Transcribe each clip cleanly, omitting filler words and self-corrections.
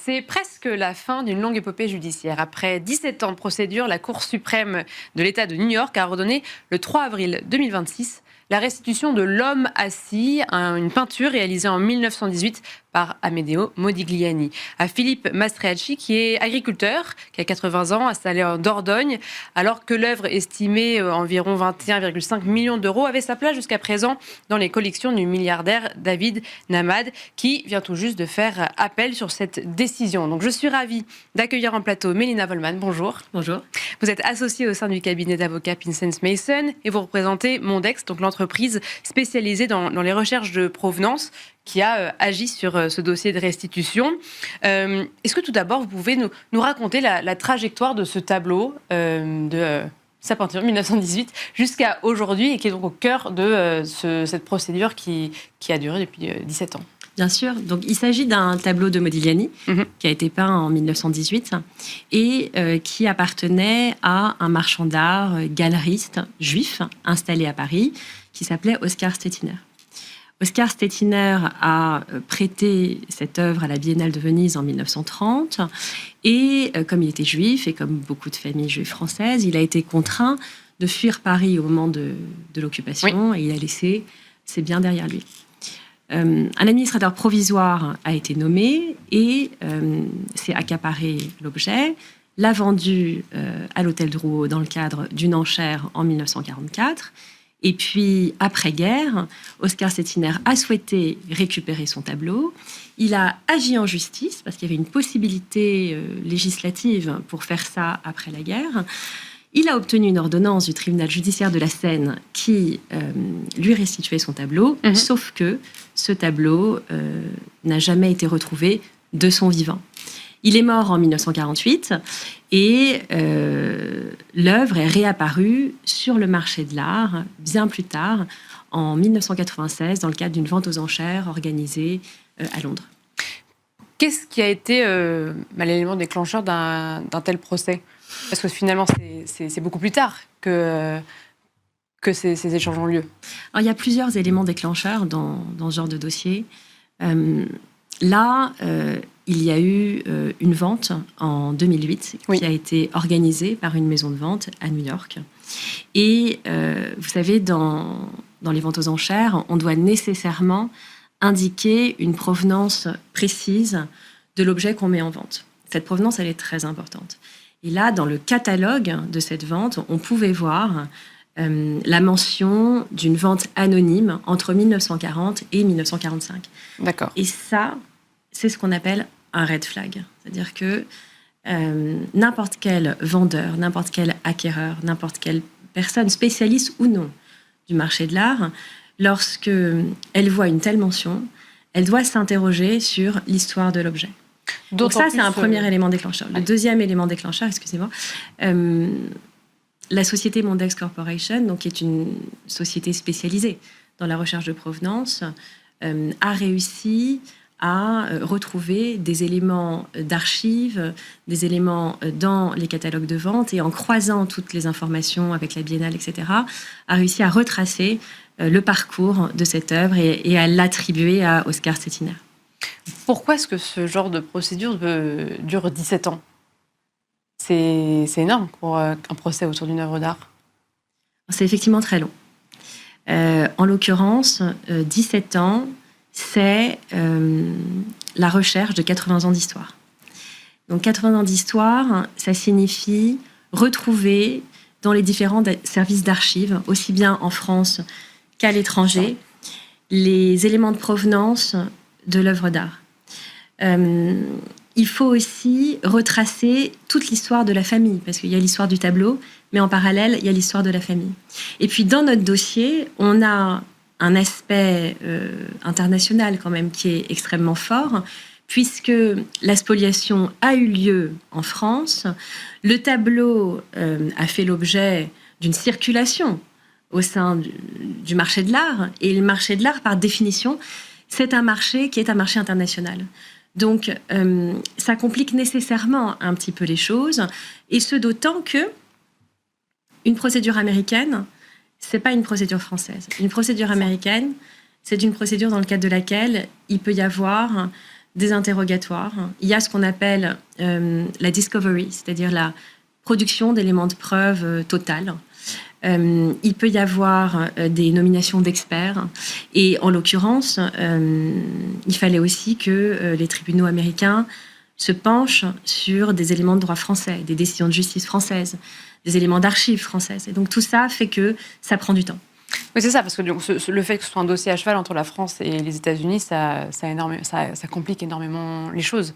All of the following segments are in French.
C'est presque la fin d'une longue épopée judiciaire. Après 17 ans de procédure, la Cour suprême de l'État de New York a ordonné le 3 avril 2026 la restitution de L'Homme assis, une peinture réalisée en 1918 par Amedeo Modigliani, à Philippe Mastroianni, qui est agriculteur, qui a 80 ans, installé en Dordogne, alors que l'œuvre, estimée à environ 21,5 millions d'euros, avait sa place jusqu'à présent dans les collections du milliardaire David Namad, qui vient tout juste de faire appel sur cette décision. Donc je suis ravie d'accueillir en plateau Mélina Wollmann. Bonjour. Bonjour. Vous êtes associée au sein du cabinet d'avocats Pinsent Mason et vous représentez Mondex, donc l'entreprise spécialisée dans les recherches de provenance qui a agi sur ce dossier de restitution. Est-ce que tout d'abord, vous pouvez nous raconter la trajectoire de ce tableau de sa peinture 1918 jusqu'à aujourd'hui et qui est donc au cœur de cette procédure qui a duré depuis 17 ans? Bien sûr. Donc, il s'agit d'un tableau de Modigliani qui a été peint en 1918 et qui appartenait à un marchand d'art galeriste juif installé à Paris qui s'appelait Oskar Stettiner. Oskar Stettiner a prêté cette œuvre à la Biennale de Venise en 1930 et comme il était juif et comme beaucoup de familles juives françaises, il a été contraint de fuir Paris au moment de l'occupation et il a laissé ses biens derrière lui. Un administrateur provisoire a été nommé et s'est accaparé l'objet, l'a vendu à l'hôtel Drouot dans le cadre d'une enchère en 1944. Et puis, après-guerre, Oskar Stettiner a souhaité récupérer son tableau. Il a agi en justice parce qu'il y avait une possibilité législative pour faire ça après la guerre. Il a obtenu une ordonnance du tribunal judiciaire de la Seine qui lui restituait son tableau, sauf que ce tableau n'a jamais été retrouvé de son vivant. Il est mort en 1948 et l'œuvre est réapparue sur le marché de l'art bien plus tard, en 1996, dans le cadre d'une vente aux enchères organisée à Londres. Qu'est-ce qui a été l'élément déclencheur d'un tel procès ? Parce que finalement, c'est beaucoup plus tard que ces échanges ont lieu. Alors, il y a plusieurs éléments déclencheurs dans ce genre de dossier. Il y a eu une vente en 2008 qui a été organisée par une maison de vente à New York. Et vous savez, dans les ventes aux enchères, on doit nécessairement indiquer une provenance précise de l'objet qu'on met en vente. Cette provenance, elle est très importante. Et là, dans le catalogue de cette vente, on pouvait voir la mention d'une vente anonyme entre 1940 et 1945. D'accord. Et ça, c'est ce qu'on appelle un red flag. C'est-à-dire que n'importe quel vendeur, n'importe quel acquéreur, n'importe quelle personne, spécialiste ou non du marché de l'art, lorsqu'elle voit une telle mention, elle doit s'interroger sur l'histoire de l'objet. Donc ça, c'est un premier élément déclencheur. Le deuxième élément déclencheur, excusez-moi, la société Mondex Corporation, donc, qui est une société spécialisée dans la recherche de provenance, a réussi à retrouver des éléments d'archives, des éléments dans les catalogues de vente, et en croisant toutes les informations avec la Biennale, etc., a réussi à retracer le parcours de cette œuvre et à l'attribuer à Oskar Stettiner. Pourquoi est-ce que ce genre de procédure dure 17 ans ? C'est énorme pour un procès autour d'une œuvre d'art. C'est effectivement très long. En l'occurrence, 17 ans, c'est la recherche de 80 ans d'histoire. Donc 80 ans d'histoire, ça signifie retrouver dans les différents services d'archives, aussi bien en France qu'à l'étranger, les éléments de provenance de l'œuvre d'art. Il faut aussi retracer toute l'histoire de la famille, parce qu'il y a l'histoire du tableau, mais en parallèle, il y a l'histoire de la famille. Et puis, dans notre dossier, on a un aspect international quand même qui est extrêmement fort, puisque la spoliation a eu lieu en France. Le tableau a fait l'objet d'une circulation au sein du marché de l'art, et le marché de l'art, par définition, c'est un marché qui est un marché international. Donc, ça complique nécessairement un petit peu les choses, et ce d'autant que une procédure américaine, c'est pas une procédure française. Une procédure américaine, c'est une procédure dans le cadre de laquelle il peut y avoir des interrogatoires. Il y a ce qu'on appelle la discovery, c'est-à-dire la production d'éléments de preuve totale. Il peut y avoir des nominations d'experts. Et en l'occurrence, il fallait aussi que les tribunaux américains se penchent sur des éléments de droit français, des décisions de justice françaises, des éléments d'archives françaises. Et donc tout ça fait que ça prend du temps. Oui, c'est ça, parce que donc, le fait que ce soit un dossier à cheval entre la France et les États-Unis, ça complique énormément les choses.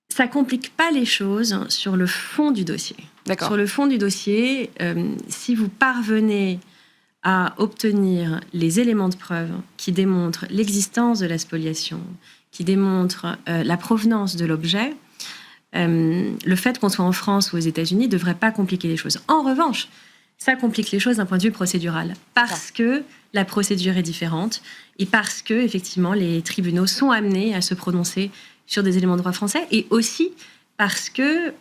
Ça complique pas les choses sur le fond du dossier. D'accord. Sur le fond du dossier, si vous parvenez à obtenir les éléments de preuve qui démontrent l'existence de la spoliation, qui démontrent la provenance de l'objet, le fait qu'on soit en France ou aux États-Unis ne devrait pas compliquer les choses. En revanche, ça complique les choses d'un point de vue procédural, parce que la procédure est différente et parce que, effectivement, les tribunaux sont amenés à se prononcer sur des éléments de droit français, et aussi parce que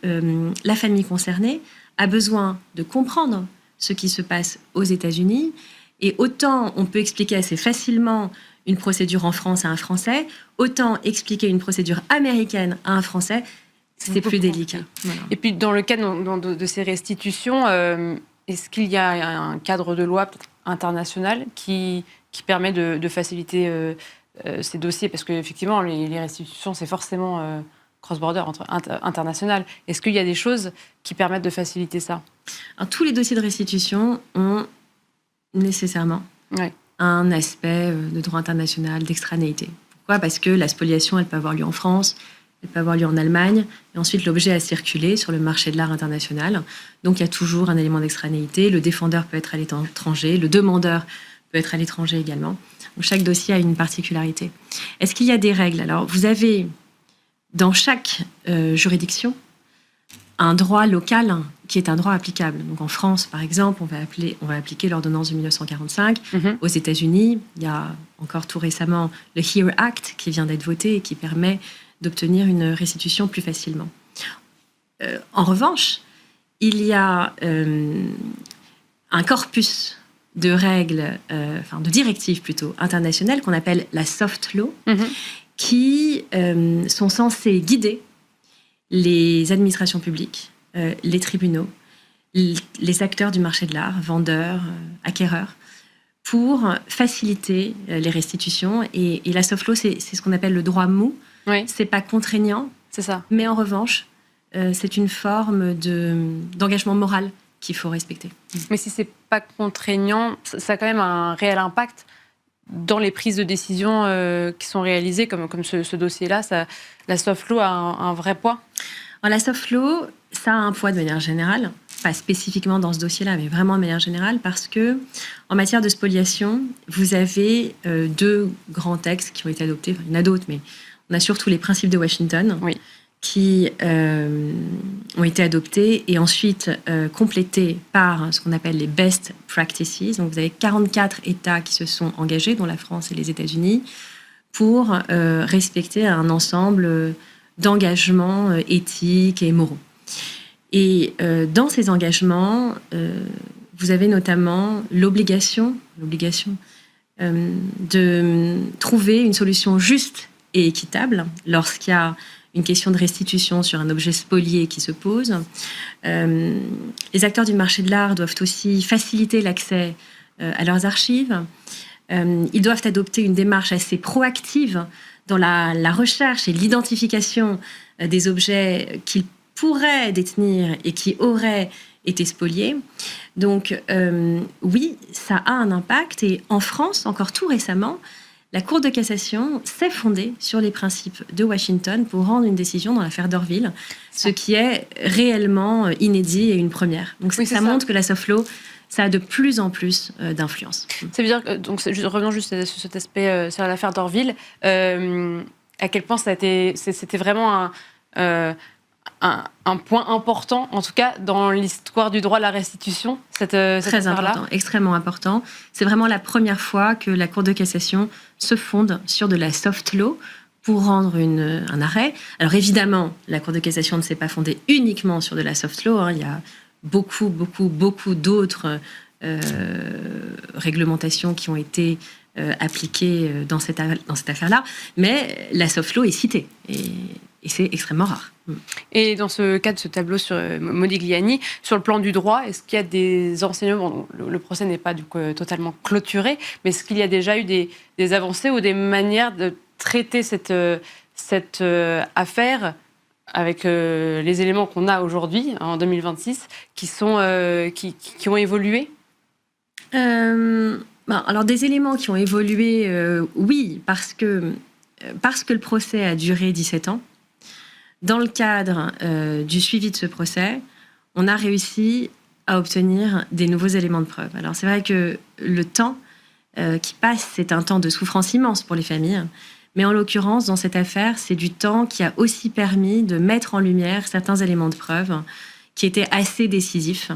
la famille concernée a besoin de comprendre ce qui se passe aux États-Unis, et autant on peut expliquer assez facilement une procédure en France à un Français, autant expliquer une procédure américaine à un Français, c'est plus délicat. Voilà. Et puis, dans le cas de ces restitutions, est-ce qu'il y a un cadre de loi international qui permet de faciliter ces dossiers? Parce qu'effectivement, les restitutions, c'est forcément cross-border, international. Est-ce qu'il y a des choses qui permettent de faciliter ça? Alors, tous les dossiers de restitution ont nécessairement un aspect de droit international, d'extranéité. Pourquoi? Parce que la spoliation, elle peut avoir lieu en France, elle peut avoir lieu en Allemagne, et ensuite l'objet a circulé sur le marché de l'art international. Donc il y a toujours un élément d'extranéité. Le défendeur peut être à l'étranger, le demandeur peut être à l'étranger également. Donc chaque dossier a une particularité. Est-ce qu'il y a des règles? Alors vous avez dans chaque juridiction un droit local qui est un droit applicable. Donc en France, par exemple, on va appliquer l'ordonnance de 1945. Aux États-Unis, il y a encore tout récemment le HERE Act qui vient d'être voté et qui permet d'obtenir une restitution plus facilement. En revanche, il y a un corpus de règles, de directives plutôt, internationales qu'on appelle la soft law, qui sont censées guider les administrations publiques, les tribunaux, les acteurs du marché de l'art, vendeurs, acquéreurs, pour faciliter les restitutions. Et la soft law, c'est ce qu'on appelle le droit mou. Oui. C'est pas contraignant, c'est ça. Mais en revanche, c'est une forme d'engagement moral qu'il faut respecter. Mais si c'est pas contraignant, ça a quand même un réel impact dans les prises de décision qui sont réalisées, comme ce dossier-là. La soft law a un vrai poids? Alors, la soft law, ça a un poids de manière générale, pas spécifiquement dans ce dossier-là, mais vraiment de manière générale, parce que en matière de spoliation, vous avez deux grands textes qui ont été adoptés. Enfin, il y en a d'autres, mais on a surtout les principes de Washington, qui ont été adoptés et ensuite complétés par ce qu'on appelle les best practices. Donc vous avez 44 États qui se sont engagés, dont la France et les États-Unis, pour respecter un ensemble d'engagements éthiques et moraux. Et dans ces engagements, vous avez notamment l'obligation de trouver une solution juste et équitable lorsqu'il y a une question de restitution sur un objet spolié qui se pose. Les acteurs du marché de l'art doivent aussi faciliter l'accès à leurs archives. Ils doivent adopter une démarche assez proactive dans la recherche et l'identification des objets qu'ils pourraient détenir et qui auraient été spoliés. Donc oui, ça a un impact. Et en France, encore tout récemment, la Cour de cassation s'est fondée sur les principes de Washington pour rendre une décision dans l'affaire d'Orville, ce qui est réellement inédit et une première. Donc ça montre que la soft law, ça a de plus en plus d'influence. Ça veut dire que, donc, revenons juste sur cet aspect, sur l'affaire d'Orville, à quel point c'était vraiment un point important, en tout cas dans l'histoire du droit à la restitution, cette Très important, extrêmement important. C'est vraiment la première fois que la Cour de cassation se fonde sur de la soft law pour rendre un arrêt. Alors évidemment, la Cour de cassation ne s'est pas fondée uniquement sur de la soft law. Il y a beaucoup d'autres réglementations qui ont été appliquée dans cette affaire-là, mais la soft law est citée. Et c'est extrêmement rare. Et dans ce cas de ce tableau sur Modigliani, sur le plan du droit, est-ce qu'il y a des enseignements, le procès n'est pas totalement clôturé, mais est-ce qu'il y a déjà eu des avancées ou des manières de traiter cette affaire avec les éléments qu'on a aujourd'hui, en 2026, qui ont évolué ? Alors des éléments qui ont évolué, oui, parce que le procès a duré 17 ans. Dans le cadre du suivi de ce procès, on a réussi à obtenir des nouveaux éléments de preuve. Alors c'est vrai que le temps qui passe, c'est un temps de souffrance immense pour les familles, mais en l'occurrence, dans cette affaire, c'est du temps qui a aussi permis de mettre en lumière certains éléments de preuve qui étaient assez décisifs.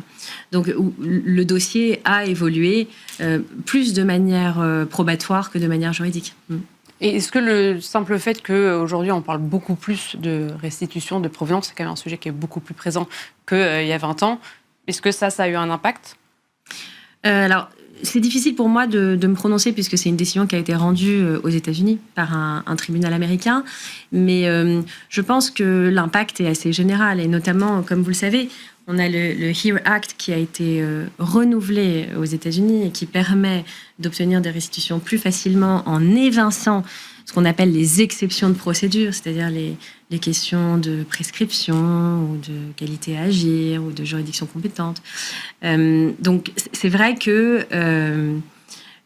Donc le dossier a évolué plus de manière probatoire que de manière juridique. Et est-ce que le simple fait qu'aujourd'hui on parle beaucoup plus de restitution, de provenance, c'est quand même un sujet qui est beaucoup plus présent qu'il y a 20 ans, est-ce que ça a eu un impact ? Alors, c'est difficile pour moi de me prononcer puisque c'est une décision qui a été rendue aux États-Unis par un tribunal américain, mais je pense que l'impact est assez général et notamment, comme vous le savez, on a le HERE Act qui a été renouvelé aux États-Unis et qui permet d'obtenir des restitutions plus facilement en évinçant ce qu'on appelle les exceptions de procédure, c'est-à-dire les questions de prescription ou de qualité à agir ou de juridiction compétente. Donc c'est vrai que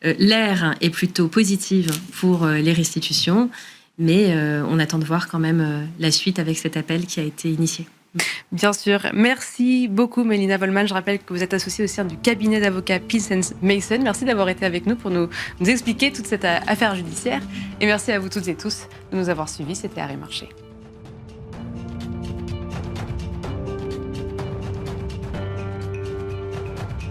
l'ère est plutôt positive pour les restitutions, mais on attend de voir quand même la suite avec cet appel qui a été initié. Bien sûr. Merci beaucoup, Mélina Wollmann. Je rappelle que vous êtes associée au sein du cabinet d'avocats Pearce & Mason. Merci d'avoir été avec nous pour nous expliquer toute cette affaire judiciaire. Et merci à vous toutes et tous de nous avoir suivis. C'était Arrêt Marché.